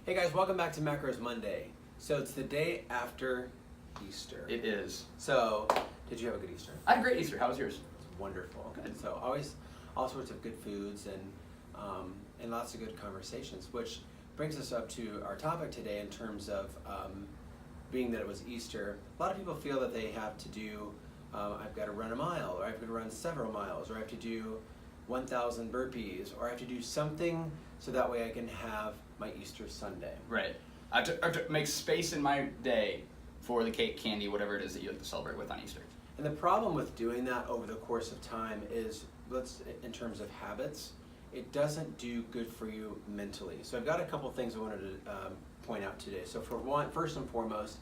Hey guys, welcome back to Macros Monday. So it's the day after Easter. It is. So, did you have a good Easter? I had a great Easter. How was yours? It's wonderful. Good. So always all sorts of good foods and lots of good conversations, which brings us up to our topic today in terms of being that it was Easter. A lot of people feel that they have to do, I've got to run a mile, or I've got to run several miles, or I have to do 1,000 burpees, or I have to do something so that way I can have my Easter Sunday. Right. I have to make space in my day for the cake, candy, whatever it is that you like to celebrate with on Easter. And the problem with doing that over the course of time is, in terms of habits, it doesn't do good for you mentally. So I've got a couple things I wanted to point out today. So for one, first and foremost,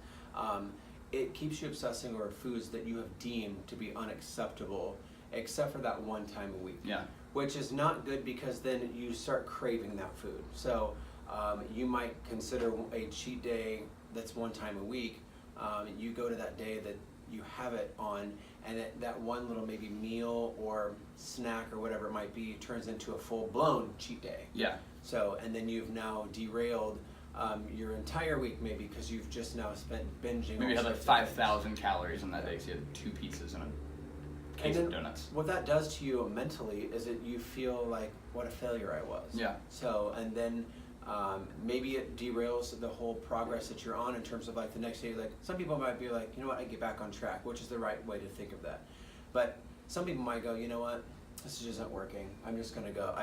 it keeps you obsessing over foods that you have deemed to be unacceptable, except for that one time a week. Yeah. Which is not good because then you start craving that food. So you might consider a cheat day that's one time a week. You go to that day that you have it on, and that one little maybe meal or snack or whatever it might be turns into a full-blown cheat day. Yeah. So, and then you've now derailed your entire week maybe because you've just now spent binging. Maybe you had like all sorts of 5,000 calories in that day, so you had 2 pizzas and a case of donuts. What that does to you mentally is that you feel like, what a failure I was. Yeah. So, and then maybe it derails the whole progress that you're on in terms of like the next day. Like some people might be like, you know what, I get back on track, which is the right way to think of that. But some people might go, you know what, this just isn't working. I'm just gonna go.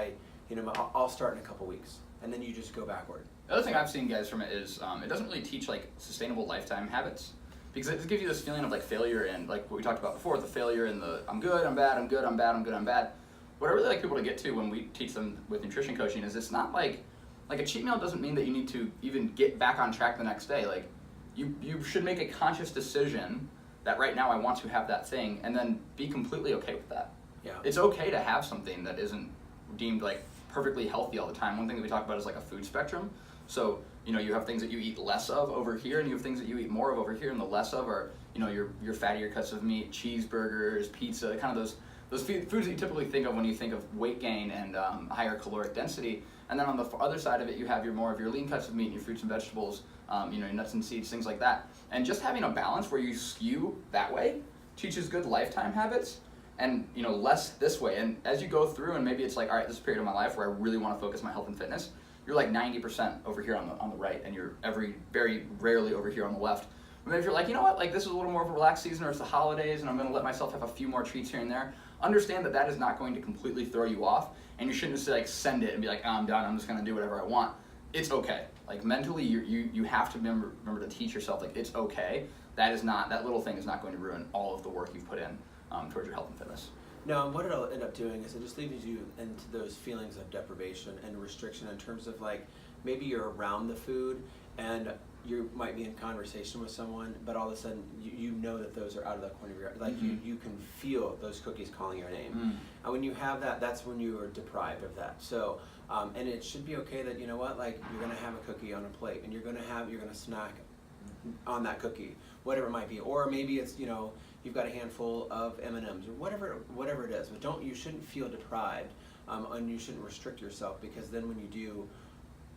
I'll start in a couple weeks, and then you just go backward. The other thing I've seen, guys, from it is it doesn't really teach like sustainable lifetime habits. Because it gives you this feeling of like failure and like what we talked about before, the failure and the I'm good, I'm bad, I'm good, I'm bad, I'm good, I'm bad. What I really like people to get to when we teach them with nutrition coaching is it's not like a cheat meal doesn't mean that you need to even get back on track the next day. Like you should make a conscious decision that right now I want to have that thing and then be completely okay with that. Yeah. It's okay to have something that isn't deemed like perfectly healthy all the time. One thing that we talk about is like a food spectrum. So, you have things that you eat less of over here, and you have things that you eat more of over here, and the less of are, your fattier cuts of meat, cheeseburgers, pizza, kind of those foods that you typically think of when you think of weight gain and higher caloric density. And then on the other side of it, you have more of your lean cuts of meat, and your fruits and vegetables, your nuts and seeds, things like that. And just having a balance where you skew that way teaches good lifetime habits, and less this way. And as you go through, and maybe it's like, all right, this is a period of my life where I really want to focus my health and fitness. You're like 90% over here on the right, and you're very rarely over here on the left. But then if you're like, you know what, like this is a little more of a relaxed season, or it's the holidays, and I'm going to let myself have a few more treats here and there. Understand that is not going to completely throw you off, and you shouldn't just like send it and be like, oh, I'm done, I'm just going to do whatever I want. It's okay. Like mentally, you have to remember to teach yourself like it's okay. That little thing is not going to ruin all of the work you've put in towards your health and fitness. No, and what it'll end up doing is it just leaves you into those feelings of deprivation and restriction in terms of like maybe you're around the food and you might be in conversation with someone, but all of a sudden you know that those are out of the corner of your eye. Like you can feel those cookies calling your name. And when you have that, that's when you are deprived of that. So, and it should be okay that, you know what, like you're gonna have a cookie on a plate and you're gonna snack on that cookie, whatever it might be. Or maybe it's, you've got a handful of M&Ms or whatever it is. But you shouldn't feel deprived, and you shouldn't restrict yourself, because then when you do,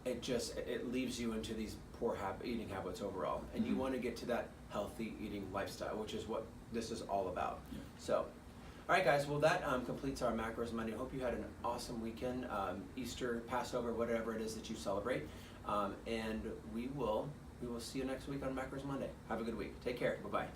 it leaves you into these poor eating habits overall. And you want to get to that healthy eating lifestyle, which is what this is all about. Yeah. So, all right, guys. Well, that completes our Macros Monday. Hope you had an awesome weekend, Easter, Passover, whatever it is that you celebrate. And we will see you next week on Macros Monday. Have a good week. Take care. Bye-bye.